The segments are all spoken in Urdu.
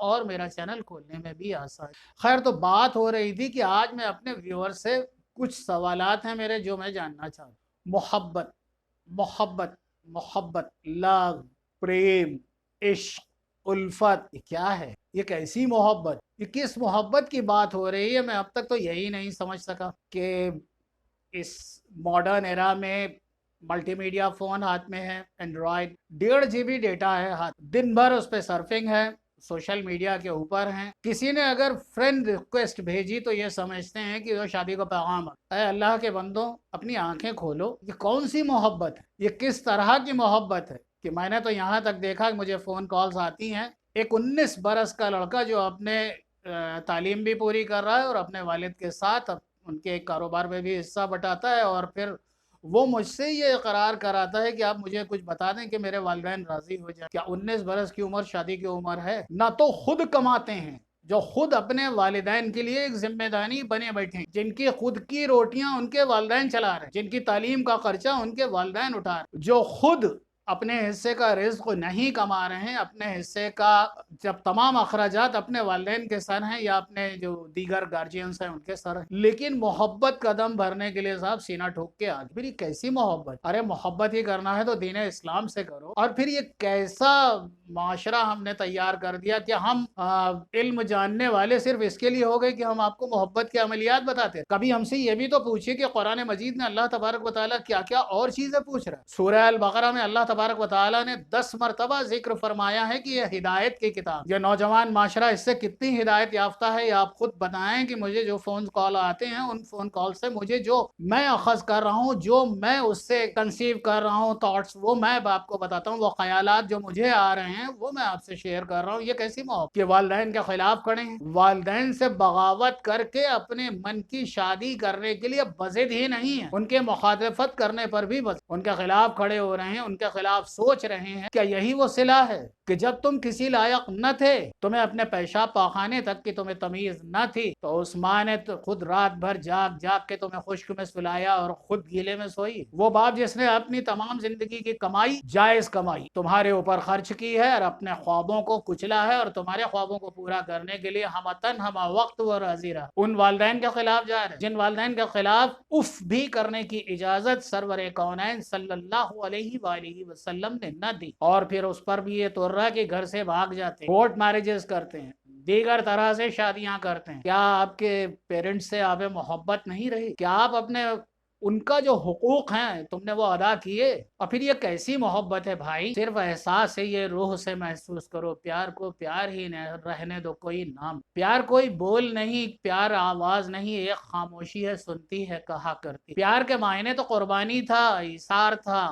اور میرا چینل کھولنے میں بھی آسان ہے۔ خیر، تو بات ہو رہی تھی کہ آج میں اپنے ویور سے کچھ سوالات ہیں میرے جو میں جاننا چاہتا ہوں۔ محبت محبت محبت، لو، پریم، عشق، الفت، یہ کیا ہے؟ یہ کیسی محبت؟ یہ کس محبت کی بات ہو رہی ہے؟ میں اب تک تو یہی نہیں سمجھ سکا کہ اس ماڈرن ایرا میں ملٹی میڈیا فون ہاتھ میں ہے، اینڈرائڈ، 1.5 GB ڈیٹا ہے ہاتھ، دن بھر اس پہ سرفنگ ہے، سوشل میڈیا کے اوپر ہیں۔ کسی نے اگر فرینڈ ریکویسٹ بھیجی تو یہ سمجھتے ہیں کہ وہ شادی کا پیغام ہے۔ اے اللہ کے بندوں، اپنی آنکھیں کھولو، یہ کون سی محبت ہے؟ یہ کس طرح کی محبت ہے کہ میں نے تو یہاں تک دیکھا کہ مجھے فون کالز آتی ہیں، ایک 19 برس کا لڑکا جو اپنے تعلیم بھی پوری کر رہا ہے اور اپنے والد کے ساتھ ان کے کاروبار میں بھی حصہ بٹاتا ہے، اور پھر وہ مجھ سے یہ اقرار کراتا ہے کہ آپ مجھے کچھ بتا دیں کہ میرے والدین راضی ہو جائیں۔ کیا 19 برس کی عمر شادی کی عمر ہے؟ نہ تو خود کماتے ہیں، جو خود اپنے والدین کے لیے ایک ذمہ داری بنے بیٹھے ہیں، جن کی خود کی روٹیاں ان کے والدین چلا رہے ہیں، جن کی تعلیم کا خرچہ ان کے والدین اٹھا رہے ہیں، جو خود اپنے حصے کا رزق نہیں کما رہے ہیں، اپنے حصے کا جب تمام اخراجات اپنے والدین کے سر ہیں یا اپنے جو دیگر گارجینز ہیں ان کے سر ہیں، لیکن محبت کا دم بھرنے کے لیے صاحب سینہ ٹھوک کے آگے۔ پھر یہ کیسی محبت؟ ارے محبت ہی کرنا ہے تو دین اسلام سے کرو۔ اور پھر یہ کیسا معاشرہ ہم نے تیار کر دیا کہ ہم علم جاننے والے صرف اس کے لیے ہو گئے کہ ہم آپ کو محبت کے عملیات بتاتے ہیں۔ کبھی ہم سے یہ بھی تو پوچھیے کہ قرآن مجید میں اللہ تبارک و تعالیٰ کیا کیا اور چیزیں پوچھ رہا ہے۔ سورہ البقرہ میں اللہ تبارک و تعالیٰ نے 10 مرتبہ ذکر فرمایا ہے کہ یہ ہدایت کی کتاب، یہ نوجوان معاشرہ اس سے کتنی ہدایت یافتہ ہے، یہ آپ خود بتائیں کہ مجھے جو فون کال آتے ہیں ان فون کال سے مجھے جو میں اخذ کر رہا ہوں، جو میں اس سے کنسیو کر رہا ہوں تھاٹس، وہ میں آپ کو بتاتا ہوں، وہ خیالات جو مجھے آ رہے ہیں وہ میں آپ سے شیئر کر رہا ہوں۔ یہ کیسی محبت کہ والدین کے خلاف کھڑے ہیں، والدین سے بغاوت کر کے اپنے من کی شادی کرنے کے لیے بضد ہی نہیں ہے، ان کے مخالفت کرنے پر بھی بس ان کے خلاف کھڑے ہو رہے ہیں، ان کے خلاف سوچ رہے ہیں۔ کیا یہی وہ صلہ ہے کہ جب تم کسی لائق نہ تھے، تمہیں اپنے پیشاب پاخانے تک کی تمہیں تمیز نہ تھی، تو اس ماں نے تو خود رات بھر جاگ جاگ کے تمہیں خشک میں سلایا اور خود گیلے میں سوئی؟ وہ باپ جس نے اپنی تمام زندگی کی کمائی، جائز کمائی، تمہارے اوپر خرچ کی ہے اور اپنے خوابوں کو کچلا ہے اور تمہارے خوابوں کو پورا کرنے کے لیے ہم تن ہم وقت و راضی رہا، ان والدین کے خلاف جا رہے ہیں جن والدین کے خلاف اف بھی کرنے کی اجازت سرور کونین صلی اللہ علیہ وآلہ وسلم نے نہ دی، اور پھر اس پر بھی یہ تو رہا کہ گھر سے بھاگ جاتے ہیں، کورٹ میرجز کرتے ہیں، دیگر طرح سے شادیاں کرتے ہیں۔ کیا آپ کے پیرنٹس سے آپ محبت نہیں رہی؟ کیا آپ اپنے ان کا جو حقوق ہیں تم نے وہ ادا کیے؟ اور پھر یہ کیسی محبت ہے بھائی؟ صرف احساس ہے، یہ روح سے محسوس کرو، پیار کو پیار ہی رہنے دو، کوئی نام پیار کوئی بول نہیں، پیار آواز نہیں، ایک خاموشی ہے سنتی ہے کہا کرتی۔ پیار کے معنی تو قربانی تھا، ایثار تھا،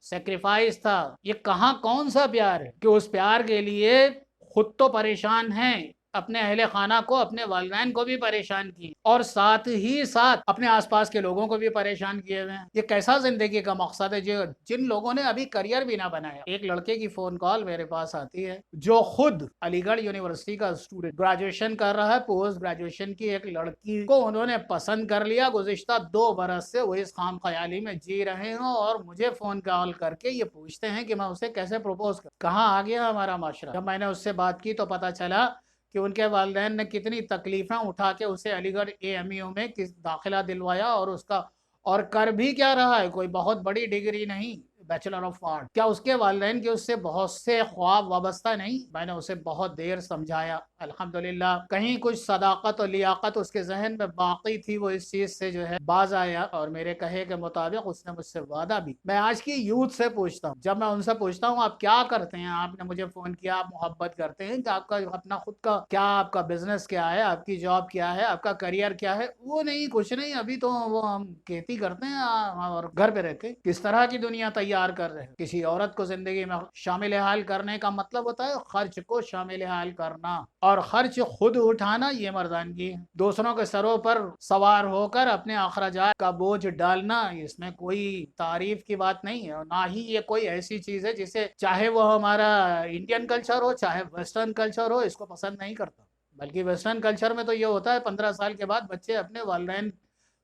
سیکریفائس تھا۔ یہ کہاں کون سا پیار ہے کہ اس پیار کے لیے خود تو پریشان ہیں، اپنے اہل خانہ کو، اپنے والدین کو بھی پریشان کیے اور ساتھ ہی ساتھ اپنے آس پاس کے لوگوں کو بھی پریشان کیے ہوئے ہیں۔ یہ کیسا زندگی کا مقصد ہے جن لوگوں نے ابھی کریئر بھی نہ بنایا؟ ایک لڑکے کی فون کال میرے پاس آتی ہے جو خود علی گڑھ یونیورسٹی کا اسٹوڈنٹ، گریجویشن کر رہا ہے، پوسٹ گریجویشن کی ایک لڑکی کو انہوں نے پسند کر لیا، گزشتہ 2 برس سے وہ اس خام خیالی میں جی رہے ہوں اور مجھے فون کال کر کے یہ پوچھتے ہیں کہ میں اسے کیسے پروپوز کروں۔ کہاں آ گیا ہمارا معاشرہ؟ جب میں نے اس سے بات کی تو پتا چلا کہ ان کے والدین نے کتنی تکلیفیں اٹھا کے اسے علی گڑھ AMU میں داخلہ دلوایا، اور اس کا اور کر بھی کیا رہا ہے، کوئی بہت بڑی ڈگری نہیں، بیچلر آف آرٹ۔ کیا اس کے والدین کے اس سے بہت سے خواب وابستہ نہیں؟ میں نے اسے بہت دیر سمجھایا، الحمدللہ کہیں کچھ صداقت اور لیاقت اس کے ذہن میں باقی تھی، وہ اس چیز سے جو ہے باز آیا اور میرے کہے کے مطابق اس نے مجھ سے وعدہ بھی۔ میں آج کی یوتھ سے پوچھتا ہوں، جب میں ان سے پوچھتا ہوں آپ کیا کرتے ہیں، آپ نے مجھے فون کیا، آپ محبت کرتے ہیں کہ آپ کا اپنا خود کا کیا، آپ کا بزنس کیا ہے، آپ کی جاب کیا ہے، آپ کا کریئر کیا ہے؟ وہ نہیں، کچھ نہیں، ابھی تو وہ ہم کھیتی کرتے ہیں اور گھر پہ رہتے۔ کس طرح کی دنیا تیار کر رہے ہیں؟ کسی عورت کو زندگی میں شامل حال کرنے کا مطلب ہوتا ہے خرچ کو شامل حال کرنا، اور خرچ خود اٹھانا یہ مردانگی ہے۔ دوسروں کے سروں پر سوار ہو کر اپنے اخراجات کا بوجھ ڈالنا، اس میں کوئی تعریف کی بات نہیں ہے، اور نہ ہی یہ کوئی ایسی چیز ہے جسے چاہے وہ ہمارا انڈین کلچر ہو چاہے ویسٹرن کلچر ہو اس کو پسند نہیں کرتا۔ بلکہ ویسٹرن کلچر میں تو یہ ہوتا ہے 15 سال کے بعد بچے اپنے والدین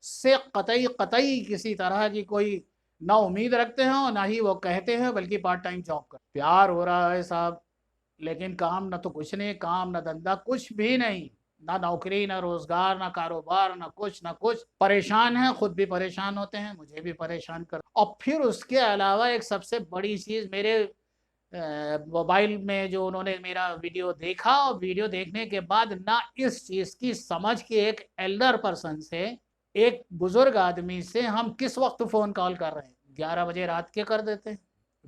سے قطعی کسی طرح کی کوئی نہ امید رکھتے ہیں اور نہ ہی وہ کہتے ہیں، بلکہ پارٹ ٹائم جاب کر۔ پیار ہو رہا ہے صاحب، لیکن کام نہ تو کچھ نہیں، کام نہ دھندا کچھ بھی نہیں، نہ نوکری نہ روزگار نہ کاروبار نہ کچھ، پریشان ہیں، خود بھی پریشان ہوتے ہیں، مجھے بھی پریشان کر، اور پھر اس کے علاوہ ایک سب سے بڑی چیز، میرے موبائل میں جو انہوں نے میرا ویڈیو دیکھا، اور ویڈیو دیکھنے کے بعد نہ اس چیز کی سمجھ کے ایک ایلڈر پرسن سے، ایک بزرگ آدمی سے ہم کس وقت فون کال کر رہے ہیں، 11 بجے رات کے کر دیتے ہیں،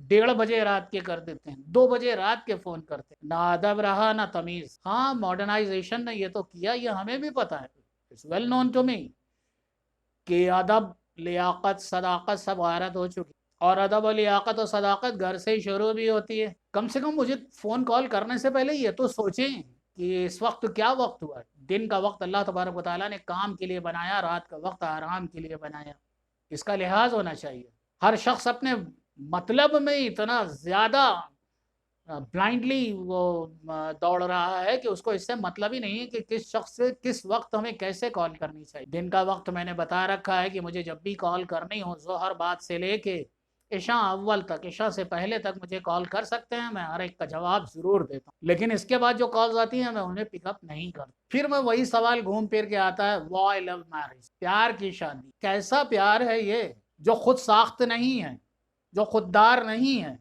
1:30 بجے رات کے کر دیتے ہیں، 2 بجے رات کے فون کرتے ہیں، نہ ادب رہا نہ تمیز۔ ہاں ماڈرنائزیشن نے یہ تو کیا، یہ ہمیں بھی پتا ہے، it's well known to me کہ ادب، لیاقت، صداقت سب غارت ہو چکی، اور ادب و لیاقت و صداقت گھر سے ہی شروع بھی ہوتی ہے۔ کم سے کم مجھے فون کال کرنے سے پہلے یہ تو سوچیں کہ اس وقت کیا وقت ہوا ہے۔ دن کا وقت اللہ تبارک و تعالیٰ نے کام کے لیے بنایا، رات کا وقت آرام کے لیے بنایا، اس کا لحاظ ہونا چاہیے۔ ہر شخص اپنے مطلب میں اتنا زیادہ بلائنڈلی وہ دوڑ رہا ہے کہ اس کو اس سے مطلب ہی نہیں ہے کہ کس شخص سے کس وقت ہمیں کیسے کال کرنی چاہیے۔ دن کا وقت میں نے بتا رکھا ہے کہ مجھے جب بھی کال کرنی ہو، ظہر بعد سے لے کے عشاء اول تک، عشاء سے پہلے تک مجھے کال کر سکتے ہیں، میں ہر ایک کا جواب ضرور دیتا ہوں، لیکن اس کے بعد جو کالز آتی ہیں میں انہیں پک اپ نہیں کرتا۔ پھر میں وہی سوال گھوم پھر کے آتا ہے، وائی لو میرج، پیار کی شادی، کیسا پیار ہے یہ جو خود ساخت نہیں ہے، جو خوددار نہیں ہے،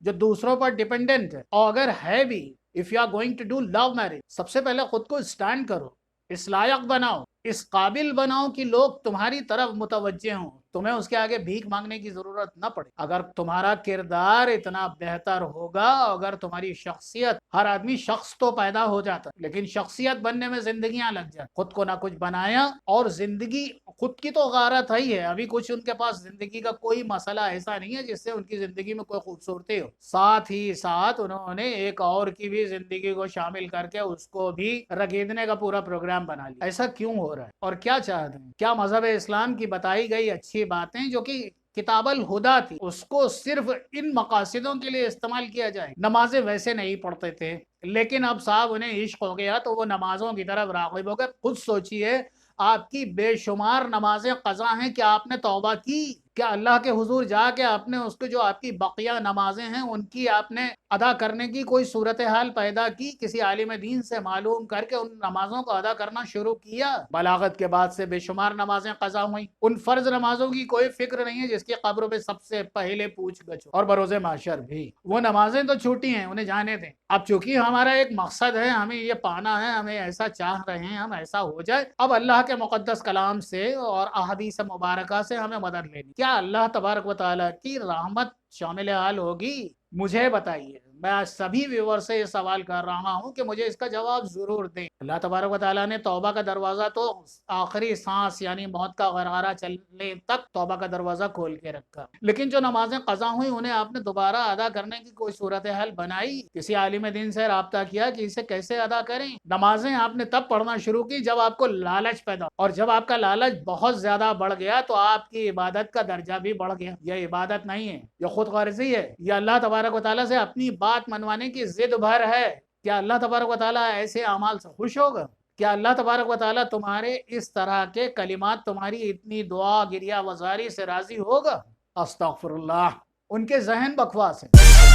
جو دوسروں پر ڈیپینڈنٹ ہے؟ اور اگر ہے بھی، if you are going to do love marriage، سب سے پہلے خود کو اسٹینڈ کرو، اس لائق بناؤ، اس قابل بناؤ کہ لوگ تمہاری طرف متوجہ ہوں، تمہیں اس کے آگے بھیک مانگنے کی ضرورت نہ پڑے۔ اگر تمہارا کردار اتنا بہتر ہوگا، اگر تمہاری شخصیت، ہر آدمی شخص تو پیدا ہو جاتا ہے لیکن شخصیت بننے میں زندگیاں لگ جاتی، خود کو نہ کچھ بنایا، اور زندگی خود کی تو غارت ہے ہی ہے، ابھی کچھ ان کے پاس زندگی کا کوئی مسئلہ ایسا نہیں ہے جس سے ان کی زندگی میں کوئی خوبصورتی ہو، ساتھ ہی ساتھ انہوں نے ایک اور کی بھی زندگی کو شامل کر کے اس کو بھی رگیدنے کا پورا پروگرام بنا لیا۔ ایسا کیوں ہو رہا ہے اور کیا چاہتے ہیں؟ کیا مذہب اسلام کی بتائی گئی اچھی باتیں جو کہ کتاب الہدا تھی، اس کو صرف ان مقاصدوں کے لیے استعمال کیا جائے؟ نمازیں ویسے نہیں پڑھتے تھے، لیکن اب صاحب انہیں عشق ہو گیا تو وہ نمازوں کی طرف راغب ہو گئے۔ خود سوچئے، آپ کی بے شمار نمازیں قضا ہیں، کیا آپ نے توبہ کی؟ کیا اللہ کے حضور جا کے آپ نے اس کو جو آپ کی بقیہ نمازیں ہیں ان کی آپ نے ادا کرنے کی کوئی صورتحال پیدا کی؟ کسی عالم دین سے معلوم کر کے ان نمازوں کو ادا کرنا شروع کیا؟ بلاغت کے بعد سے بے شمار نمازیں قضا ہوئیں، ان فرض نمازوں کی کوئی فکر نہیں ہے جس کی قبر پہ سب سے پہلے پوچھ گچھ، اور بروز محشر بھی وہ نمازیں تو چھوٹی ہیں، انہیں جانے دیں۔ اب چونکہ ہمارا ایک مقصد ہے، ہمیں یہ پانا ہے، ہمیں ایسا چاہ رہے ہیں، ہم ایسا ہو جائے، اب اللہ کے مقدس کلام سے اور احادیث مبارکہ سے ہمیں مدد لینی۔ کیا اللہ تبارک و تعالیٰ کی رحمت شامل حال ہوگی؟ مجھے بتائیے، میں آج سبھی ویور سے یہ سوال کر رہا ہوں کہ مجھے اس کا جواب ضرور دیں۔ اللہ تبارک و تعالیٰ نے توبہ کا دروازہ تو آخری سانس یعنی موت کا غرارہ چلنے تک توبہ کا دروازہ کھول کے رکھا، لیکن جو نمازیں قضا ہوئی انہیں آپ نے دوبارہ ادا کرنے کی کوئی صورتحال بنائی؟ کسی عالم دین سے رابطہ کیا کہ اسے کیسے ادا کریں؟ نمازیں آپ نے تب پڑھنا شروع کی جب آپ کو لالچ پیدا، اور جب آپ کا لالچ بہت زیادہ بڑھ گیا تو آپ کی عبادت کا درجہ بھی بڑھ گیا۔ یہ عبادت نہیں ہے، یہ خود غرضی ہے، یہ اللہ تبارک و تعالیٰ سے اپنی بات منوانے کی ضد بھر ہے۔ کیا اللہ تبارک و تعالیٰ ایسے اعمال سے خوش ہوگا؟ کیا اللہ تبارک و تعالیٰ تمہارے اس طرح کے کلمات، تمہاری اتنی دعا گریہ وزاری سے راضی ہوگا؟ استغفر اللہ، ان کے ذہن بکواس ہے۔